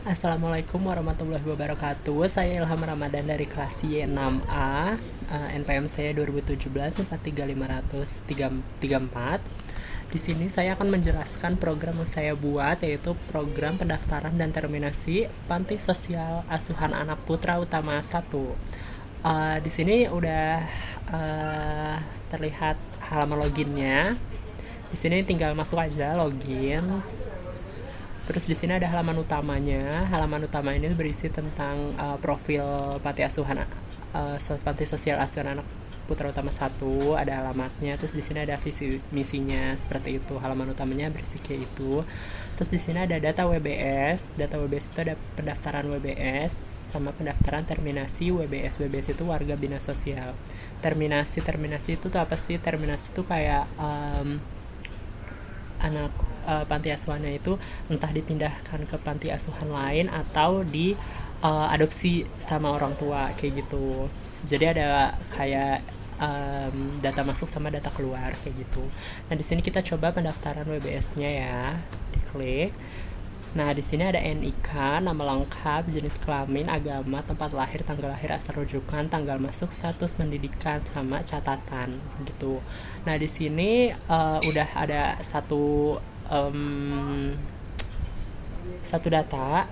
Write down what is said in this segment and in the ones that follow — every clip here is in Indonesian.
Assalamualaikum warahmatullahi wabarakatuh. Saya Ilham Ramadan dari kelas Y6A. NPM saya 2017 43534. Di sini saya akan menjelaskan program yang saya buat, yaitu program pendaftaran dan terminasi Panti Sosial Asuhan Anak Putra Utama 1. Di sini udah terlihat halaman loginnya. Di sini tinggal masuk aja login. Terus di sini ada halaman utamanya. Halaman utama ini berisi tentang profil Panti Sosial Asuhan Anak Putra Utama 1, ada alamatnya. Terus di sini ada visi misinya seperti itu. Halaman utamanya berisi kayak itu. Terus di sini ada data WBS. Data WBS itu ada pendaftaran WBS sama pendaftaran terminasi WBS. WBS itu warga bina sosial. Terminasi itu tuh apa sih? Terminasi itu kayak anak panti asuhannya itu entah dipindahkan ke panti asuhan lain atau di adopsi sama orang tua kayak gitu. Jadi ada kayak data masuk sama data keluar kayak gitu. Nah, di sini kita coba pendaftaran WBS-nya ya. Diklik. Nah, di sini ada NIK, nama lengkap, jenis kelamin, agama, tempat lahir, tanggal lahir, asal rujukan, tanggal masuk, status pendidikan, sama catatan gitu. Nah, di sini udah ada um, satu data,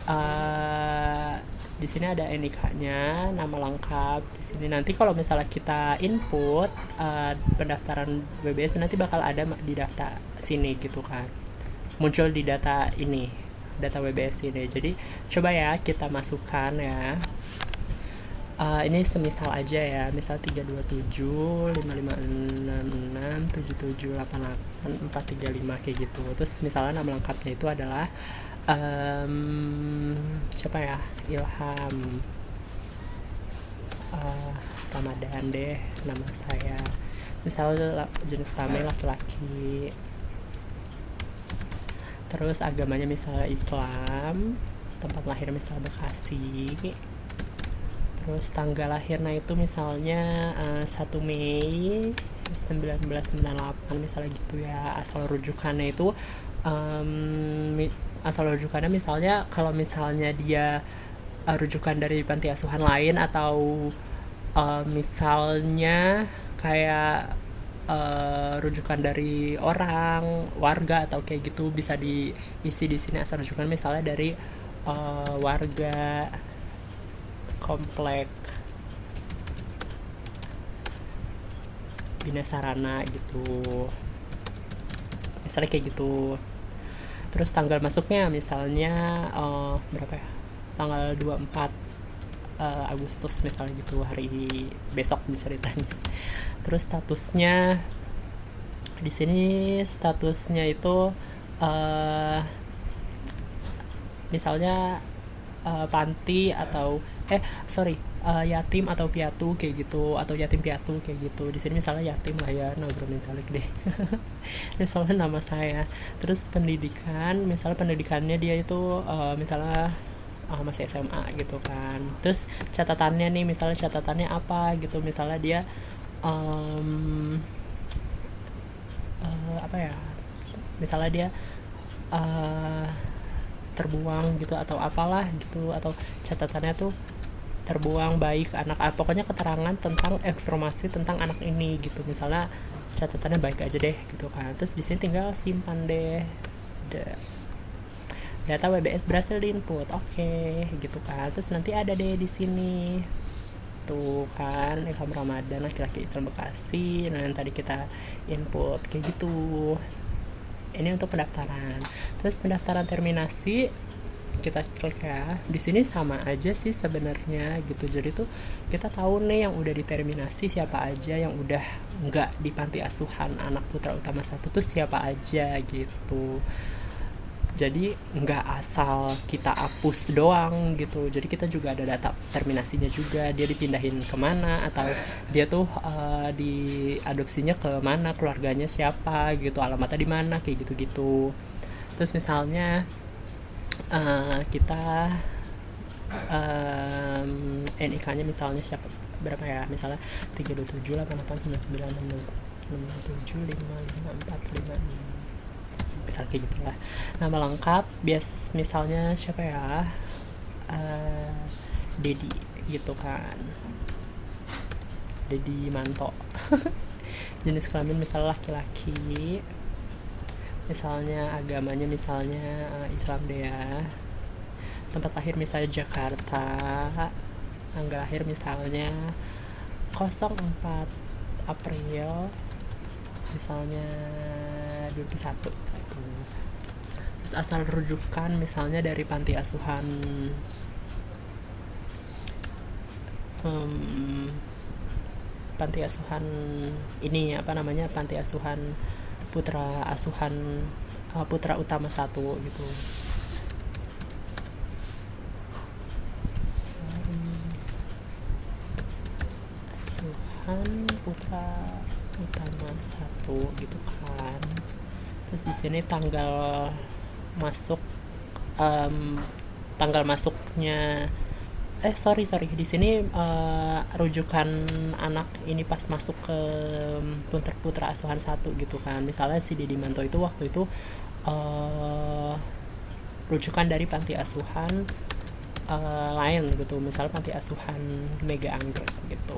uh, di sini ada NIK-nya, nama lengkap. Di sini nanti kalau misalnya kita input pendaftaran WBS nanti bakal ada di daftar sini gitu kan. Muncul di data ini, data WBS ini. Jadi coba ya kita masukkan ya. Ini semisal aja ya, misal 327 5566 7788 435 kayak gitu. Terus misalnya nama lengkapnya itu adalah siapa ya, Ilham Ramadan deh nama saya. Misalnya jenis kelamin laki-laki, terus agamanya misalnya Islam, tempat lahir misalnya Bekasi, terus tanggal lahirnya itu misalnya 1 Mei 1998 misalnya gitu ya. Asal rujukannya itu misalnya kalau misalnya dia rujukan dari panti asuhan lain, atau misalnya kayak rujukan dari orang warga atau kayak gitu, bisa diisi di sini. Asal rujukan misalnya dari warga komplek Bina Sarana gitu, misalnya kayak gitu. Terus tanggal masuknya misalnya berapa ya, tanggal 24 Agustus misalnya gitu, hari besok bisa ditanya. Terus statusnya di sini, statusnya itu misalnya panti atau yatim atau piatu kayak gitu, atau yatim piatu kayak gitu. Di sini misalnya yatim lah ya, ngobrolin kalik deh. Ini soalnya nama saya. Terus pendidikan, misalnya pendidikannya dia itu misalnya masih SMA gitu kan. Terus catatannya nih, misalnya catatannya apa gitu, misalnya dia apa ya, misalnya dia terbuang gitu atau apalah gitu, atau catatannya tuh terbuang baik anak, pokoknya keterangan tentang informasi tentang anak ini gitu. Misalnya catatannya baik aja deh gitu kan. Terus di sini tinggal simpan deh. Data WBS berhasil diinput, oke, gitu kan. Terus nanti ada deh di sini tuh kan, Ilham Ramadan laki-laki Islam Bekasi. Nah, yang tadi kita input kayak gitu. Ini untuk pendaftaran. Terus pendaftaran terminasi kita klik ya. Di sini sama aja sih sebenarnya gitu. Jadi tuh kita tahu nih yang udah diterminasi siapa aja, yang udah nggak di panti asuhan Anak Putra Utama 1 tuh siapa aja gitu. Jadi nggak asal kita hapus doang gitu. Jadi kita juga ada data terminasinya juga, dia dipindahin kemana, atau dia tuh diadopsinya ke mana, keluarganya siapa gitu, alamatnya di mana kayak gitu-gitu. Terus misalnya kita NIK-nya misalnya siapa, berapa ya, misalnya 327 88 99 67 55 45 46 misal kayak gitulah. Nama lengkap misalnya siapa ya, Dedi gitu kan, Dedi Manto. Jenis kelamin misalnya laki-laki, misalnya agamanya misalnya Islam deh ya, tempat lahir misalnya Jakarta, tanggal lahir misalnya 04 April misalnya 21 gitu. Terus asal rujukan misalnya dari panti asuhan panti asuhan ini apa namanya, panti asuhan putra asuhan Putra Utama 1 gitu. Asuhan Putra Utama 1 gitu kan. Terus di sini tanggal masuk tanggal masuknya sorry di sini rujukan anak ini pas masuk ke putra asuhan 1 gitu kan. Misalnya si Dedi Manto itu waktu itu rujukan dari panti asuhan lain gitu, misalnya panti asuhan Mega Anggrek gitu,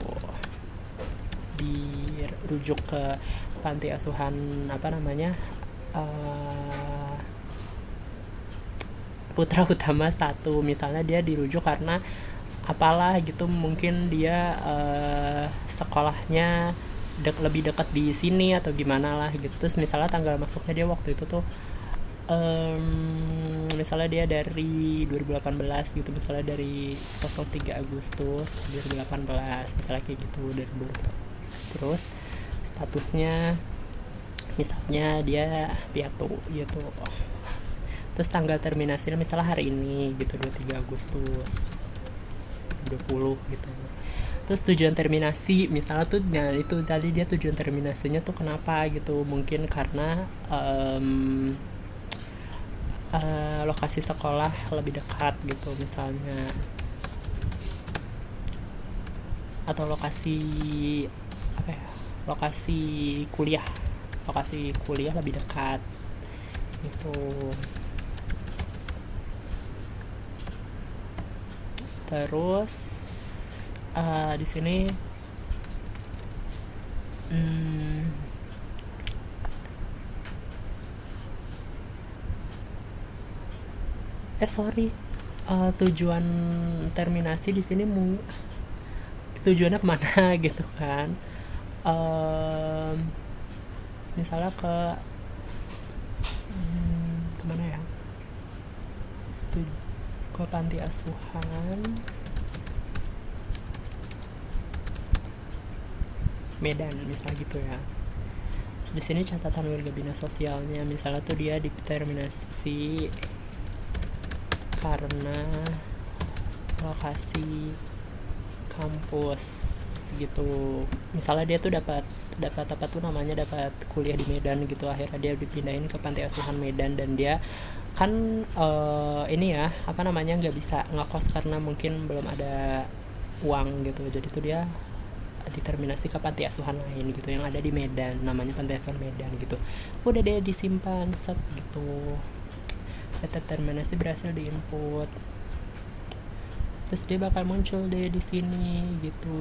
dirujuk ke panti asuhan apa namanya Putra Utama 1, misalnya dia dirujuk karena apalah gitu, mungkin dia sekolahnya lebih dekat di sini atau gimana lah gitu. Terus misalnya tanggal masuknya dia waktu itu tuh misalnya dia dari 2018 gitu, misalnya dari 03 Agustus 2018 misalnya kayak gitu, dari 2018. Terus statusnya misalnya dia piatu gitu. Terus tanggal terminasinya misalnya hari ini gitu, 23 Agustus 20 gitu. Terus tujuan terminasi misalnya tuh, nah itu tadi dia tujuan terminasinya tuh kenapa gitu, mungkin karena lokasi sekolah lebih dekat gitu misalnya, atau lokasi apa ya, lokasi kuliah lebih dekat gitu. Terus di sini tujuan terminasi di sini tujuannya kemana gitu kan. Misalnya kemana ya, ke panti asuhan Medan misalnya gitu ya. Terus di sini catatan warga bina sosialnya misalnya tuh dia determinasi karena lokasi kampus gitu. Misalnya dia tuh dapat apa tuh namanya, dapat kuliah di Medan gitu, akhirnya dia dipindahin ke panti asuhan Medan, dan dia kan ini ya apa namanya, nggak bisa ngekos karena mungkin belum ada uang gitu, jadi tuh dia determinasi ke panti asuhan lain gitu yang ada di Medan, namanya panti asuhan Medan gitu. Udah deh disimpan set gitu, data terminasi berhasil diinput, terus dia bakal muncul deh di sini gitu,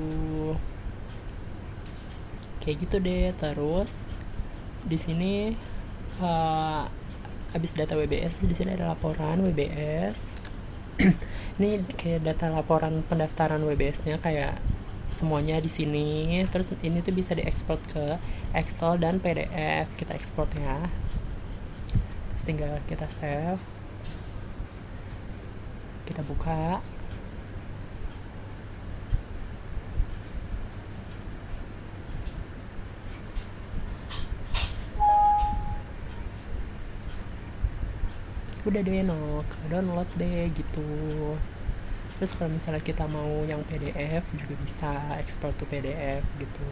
kayak gitu deh. Terus di sini habis data WBS, di sini ada laporan WBS. Ini kayak data laporan pendaftaran WBS-nya kayak semuanya di sini. Terus ini tuh bisa diekspor ke Excel dan PDF. Kita ekspor ya. Terus tinggal kita save. Kita buka. Udah deh download deh gitu. Terus kalau misalnya kita mau yang PDF juga bisa ekspor to PDF gitu.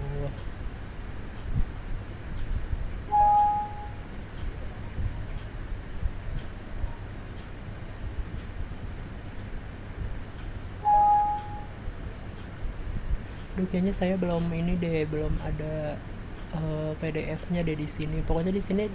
Aduh, kayaknya saya belum ada PDF-nya deh di sini. Pokoknya di sini